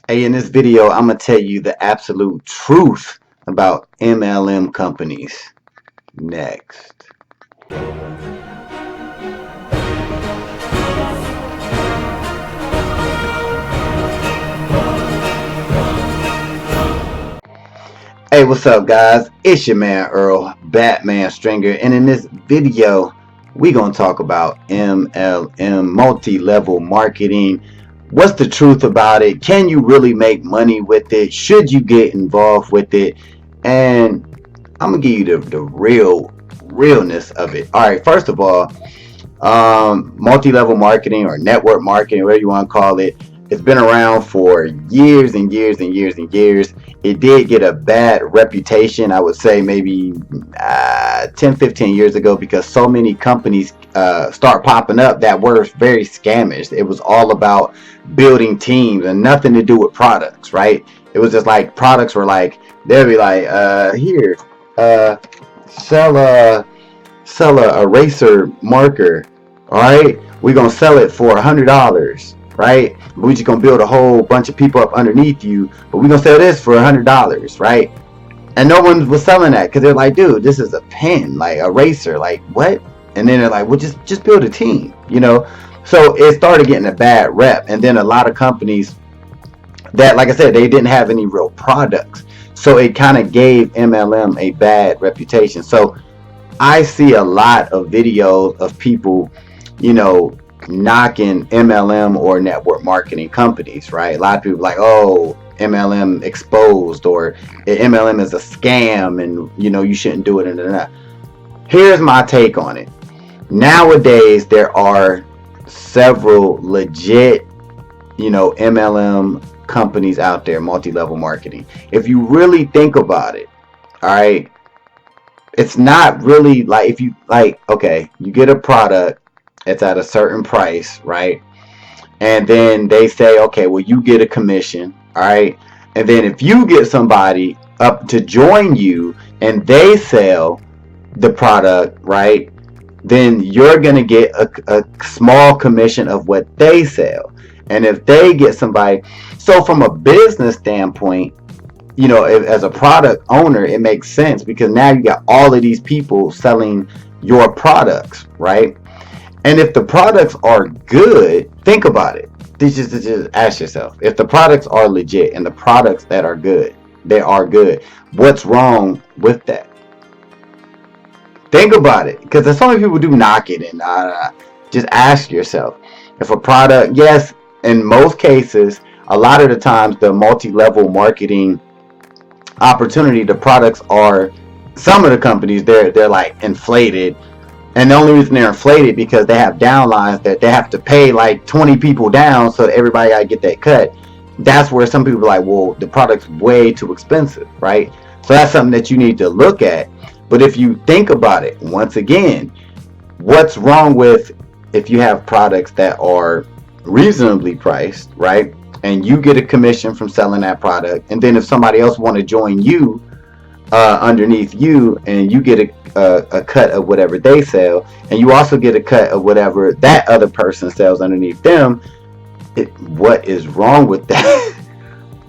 Hey, in this video, I'm going to tell you the absolute truth about MLM companies. Next. Hey, what's up, guys? It's your man, Earl, Batman Stringer, and in this video, we're going to talk about MLM, multi-level marketing. What's the truth about it? Can you really make money with it? Should you get involved with it? And I'm gonna give you the realness of it. All right, first of all, multi-level marketing or network marketing, whatever you want to call it, it's been around for years and years and years and years. It did get a bad reputation, I would say maybe 10, 15 years ago, because so many companies start popping up that were very scamish. It was all about building teams and nothing to do with products, right? It was just like products were like, they'll be like, here, uh, sell a eraser marker. All right, we're gonna sell it for $100, right? But we just gonna build a whole bunch of people up underneath you, but we're gonna sell this for $100, right? And no one was selling that because they're like, dude, this is a pen, like a eraser, like what? And then they're like, well, just build a team, you know. So it started getting a bad rep, and then a lot of companies that, like I said, they didn't have any real products, so it kind of gave MLM a bad reputation. So I see a lot of videos of people, knocking MLM or network marketing companies, right? A lot of people like, oh, MLM exposed, or MLM is a scam, and you shouldn't do it. And here's my take on it. Nowadays, there are several legit, MLM companies out there, multi-level marketing. If you really think about it, all right, it's not really like, if you like, okay, you get a product, it's at a certain price, right? And then they say, okay, well, you get a commission, all right? And then if you get somebody up to join you and they sell the product, right, then you're going to get a small commission of what they sell. And if they get somebody, so from a business standpoint, as a product owner, it makes sense because now you got all of these people selling your products, right? And if the products are good, think about it. Just ask yourself, if the products are legit and the products that are good, they are good, what's wrong with that? Think about it, because there's so many people do knock it, and just ask yourself, if a product, yes, in most cases, a lot of the times, the multi-level marketing opportunity, the products are, some of the companies, they're like inflated, and the only reason they're inflated because they have downlines that they have to pay like 20 people down, so that everybody gotta get that cut. That's where some people are like, well, the product's way too expensive, right? So that's something that you need to look at. But if you think about it, once again, what's wrong with, if you have products that are reasonably priced, right, and you get a commission from selling that product, and then if somebody else want to join you underneath you, and you get a cut of whatever they sell, and you also get a cut of whatever that other person sells underneath them, what is wrong with that?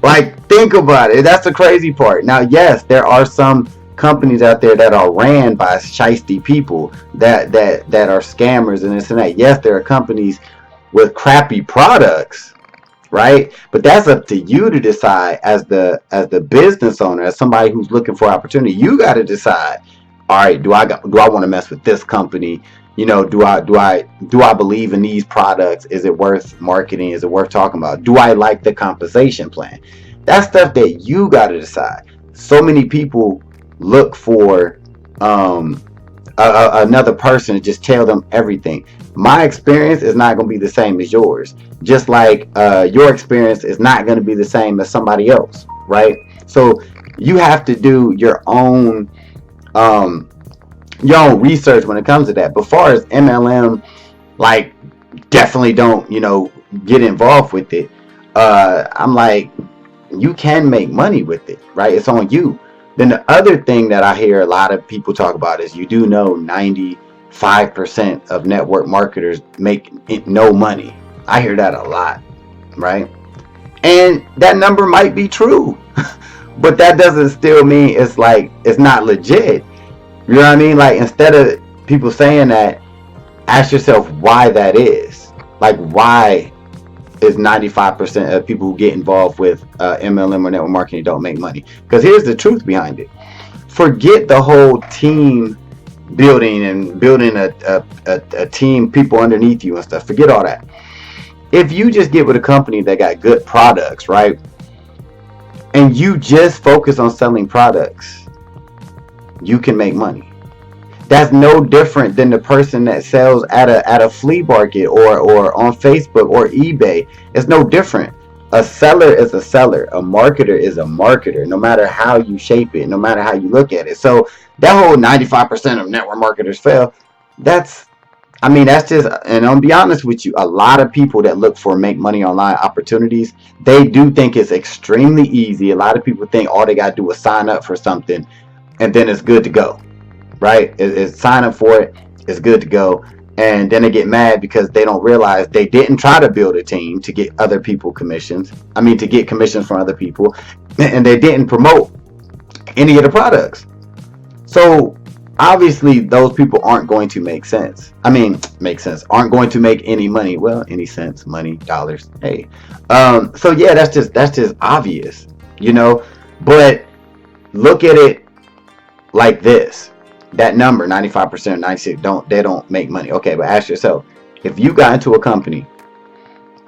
Like, think about it. That's the crazy part. Now, yes, there are some companies out there that are ran by shiesty people that are scammers and this and that. Yes, there are companies with crappy products, right? But that's up to you to decide, as the business owner, as somebody who's looking for opportunity. You got to decide, all right, do I want to mess with this company? Do I believe in these products? Is it worth marketing? Is it worth talking about? Do I like the compensation plan? That's stuff that you got to decide. So many people look for another person to just tell them everything. My experience is not going to be the same as yours, just like your experience is not going to be the same as somebody else, right? So you have to do um, your own research when it comes to that. But far as MLM, like, definitely don't get involved with it. I'm like, you can make money with it, right? It's on you. Then the other thing that I hear a lot of people talk about is, you do know 95% of network marketers make no money. I hear that a lot, right? And that number might be true, but that doesn't still mean it's not legit. You know what I mean? Like, instead of people saying that, ask yourself why that is. Like, why is 95% of people who get involved with MLM or network marketing don't make money? Because here's the truth behind it. Forget the whole team building and building a team, people underneath you and stuff. Forget all that. If you just get with a company that got good products, right, and you just focus on selling products, you can make money. That's no different than the person that sells at a flea market or on Facebook or eBay. It's no different. A seller is a seller. A marketer is a marketer, no matter how you shape it, no matter how you look at it. So that whole 95% of network marketers fail, that's just, and I'll be honest with you, a lot of people that look for make money online opportunities, they do think it's extremely easy. A lot of people think all they got to do is sign up for something and then it's good to go. Right? It's sign up for it, it's good to go. And then they get mad because they don't realize they didn't try to build a team to get other people commissions. To get commissions from other people. And they didn't promote any of the products. So obviously those people aren't going to make sense. Aren't going to make any money. Well, any sense, money, dollars. Hey. So yeah, that's just obvious, But look at it like this. That number, 95%, 96%, they don't make money. Okay, but ask yourself, if you got into a company,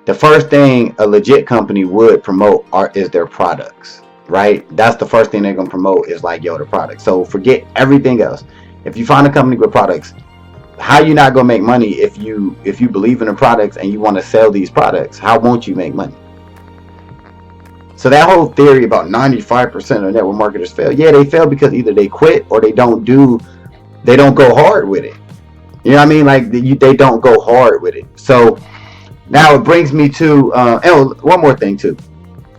the first thing a legit company would promote is their products, right? That's the first thing they're gonna promote is like, the product. So forget everything else. If you find a company with products, how you not gonna make money if you believe in the products and you want to sell these products? How won't you make money? So that whole theory about 95% of network marketers fail, yeah, they fail because either they quit or they don't go hard with it. You know what I mean? Like, they don't go hard with it. So now it brings me to one more thing too.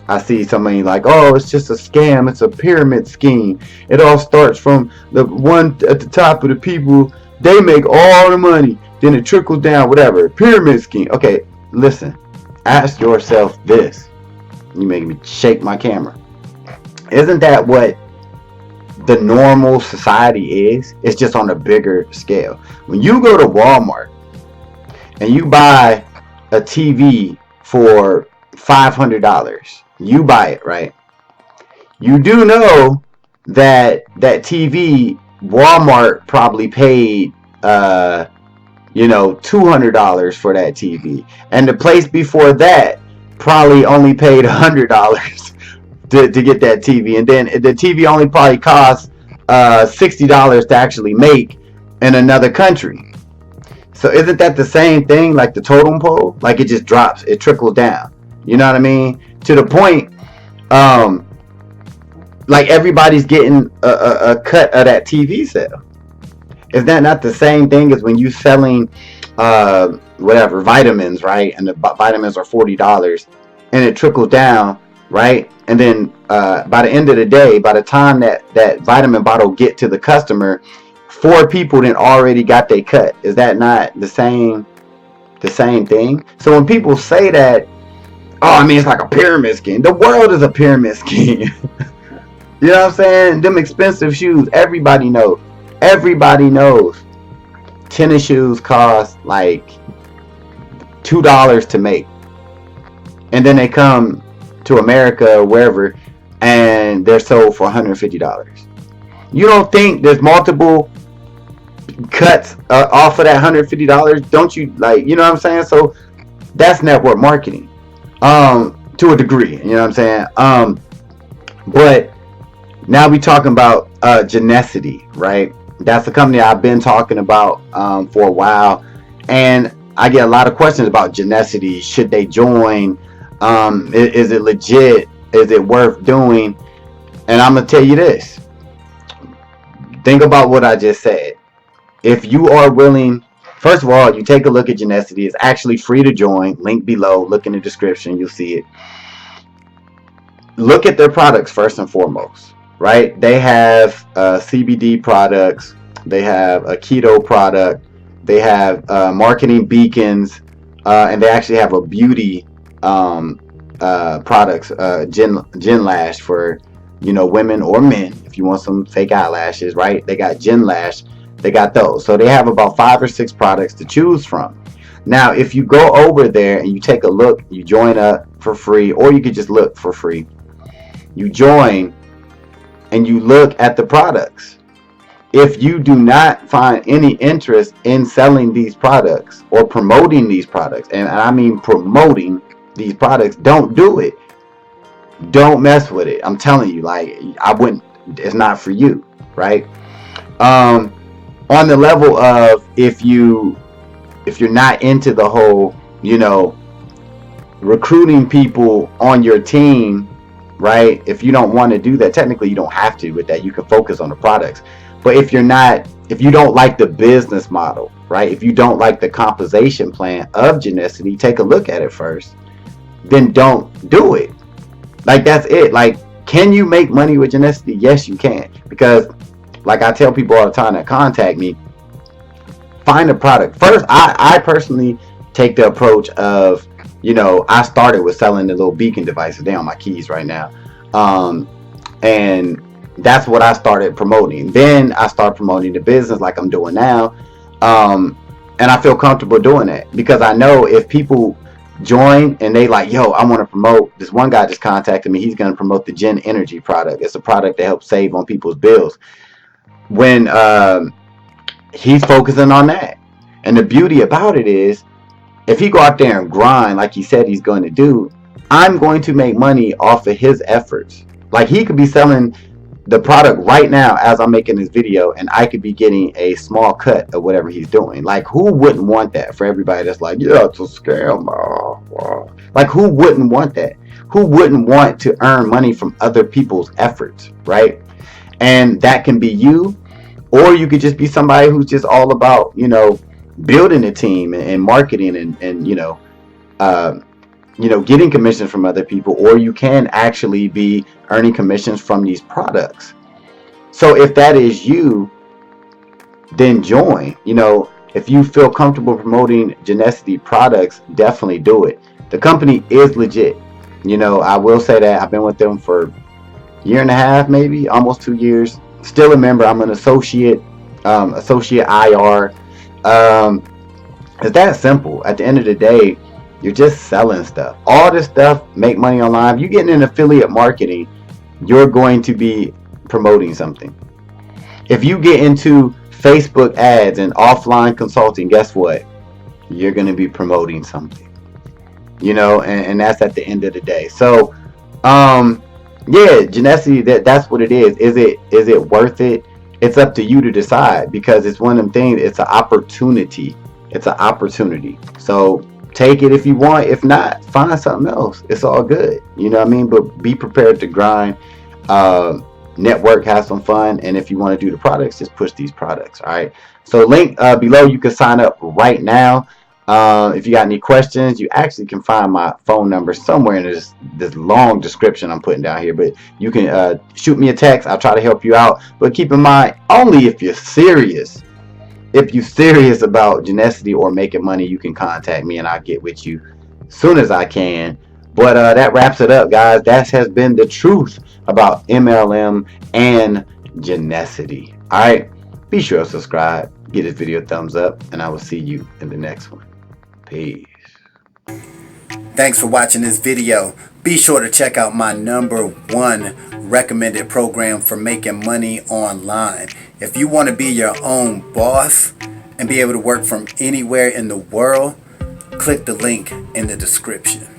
I see somebody like, oh, it's just a scam. It's a pyramid scheme. It all starts from the one at the top of the people. They make all the money. Then it trickles down, whatever. Pyramid scheme. Okay, listen. Ask yourself this. You make me shake my camera. Isn't that what the normal society is? It's just on a bigger scale. When you go to Walmart and you buy a TV for $500, you buy it, right? You do know that TV, Walmart probably paid $200 for that TV, and the place before that probably only paid $100 to get that TV, and then the TV only probably costs $60 to actually make in another country. So isn't that the same thing, like the totem pole? Like, it just drops, it trickles down. You know what I mean? To the point, like, everybody's getting a cut of that TV sale. Is that not the same thing as when you selling vitamins, right? And the vitamins are $40, and it trickles down, right? And then by the end of the day, by the time that vitamin bottle get to the customer, 4 people then already got their cut. Is that not the same thing? So when people say that, it's like a pyramid scheme. The world is a pyramid scheme. You know what I'm saying? Them expensive shoes, everybody knows. Tennis shoes cost like $2 to make, and then they come to America or wherever, and they're sold for $150. You don't think there's multiple cuts off of that $150? Don't you? Like, you know what I'm saying? So that's network marketing, to a degree. You know what I'm saying? But now we talking about Genusity, right? That's the company I've been talking about for a while, and I get a lot of questions about Genusity. Should they join? Is it legit? Is it worth doing? And I'm gonna tell you this. Think about what I just said. If you are willing, first of all, you take a look at Genusity. It's actually free to join. Link below. Look in the description. You'll see it. Look at their products first and foremost. Right? They have CBD products. They have a keto product. They have marketing beacons, and they actually have a beauty products, Gen Lash for, women or men. If you want some fake eyelashes, right? They got Gen Lash. They got those. So they have about 5 or 6 products to choose from. Now, if you go over there and you take a look, you join up for free, or you could just look for free. You join and you look at the products. If you do not find any interest in selling these products or promoting these products, and I mean promoting these products, don't do it. Don't mess with it. I'm telling you, like, I wouldn't. It's not for you, right? Um, on the level of, if you're not into the whole, recruiting people on your team, right? If you don't want to do that, technically you don't have to with that. You can focus on the products. But if you don't like the business model, right? If you don't like the compensation plan of Genusity, take a look at it first. Then don't do it. Like, that's it. Like, can you make money with Genusity? Yes, you can. Because, like I tell people all the time that contact me, find a product. First, I personally take the approach of, I started with selling the little beacon devices. They're on my keys right now. And that's what I started promoting. Then I started promoting the business like I'm doing now. And I feel comfortable doing that because I know if people join and they like, yo, I want to promote. This one guy just contacted me. He's going to promote the Gen Energy product. It's a product that helps save on people's bills. When he's focusing on that. And the beauty about it is, if he go out there and grind like he said he's going to do, I'm going to make money off of his efforts. Like, he could be selling the product right now as I'm making this video, and I could be getting a small cut of whatever he's doing. Like, who wouldn't want that? For everybody that's like, yeah, it's a scam. Like, who wouldn't want that? Who wouldn't want to earn money from other people's efforts, right? And that can be you, or you could just be somebody who's just all about, building a team and marketing and getting commissions from other people, or you can actually be earning commissions from these products. So if that is you, then join. If you feel comfortable promoting Genusity products, definitely do it. The company is legit. I will say that I've been with them for a year and a half, maybe almost 2 years. Still a member. I'm an associate IR. It's that simple. At the end of the day, you're just selling stuff. All this stuff make money online. If you get in affiliate marketing, you're going to be promoting something. If you get into Facebook ads and offline consulting, guess what? You're going to be promoting something. And that's at the end of the day. So, yeah, Genusity, that's what it is. Is it worth it? It's up to you to decide, because it's one of them things. It's an opportunity. It's an opportunity. So take it if you want. If not, find something else. It's all good. You know what I mean? But be prepared to grind, network, have some fun. And if you want to do the products, just push these products. All right. So link below. You can sign up right now. If you got any questions, you actually can find my phone number somewhere in this long description I'm putting down here. But you can shoot me a text. I'll try to help you out. But keep in mind, only if you're serious. If you're serious about Genusity or making money, you can contact me and I'll get with you as soon as I can. But that wraps it up, guys. That has been the truth about MLM and Genusity. All right. Be sure to subscribe, give this video a thumbs up, and I will see you in the next one. Peace. Thanks for watching this video. Be sure to check out my #1 recommended program for making money online. If you want to be your own boss and be able to work from anywhere in the world, click the link in the description.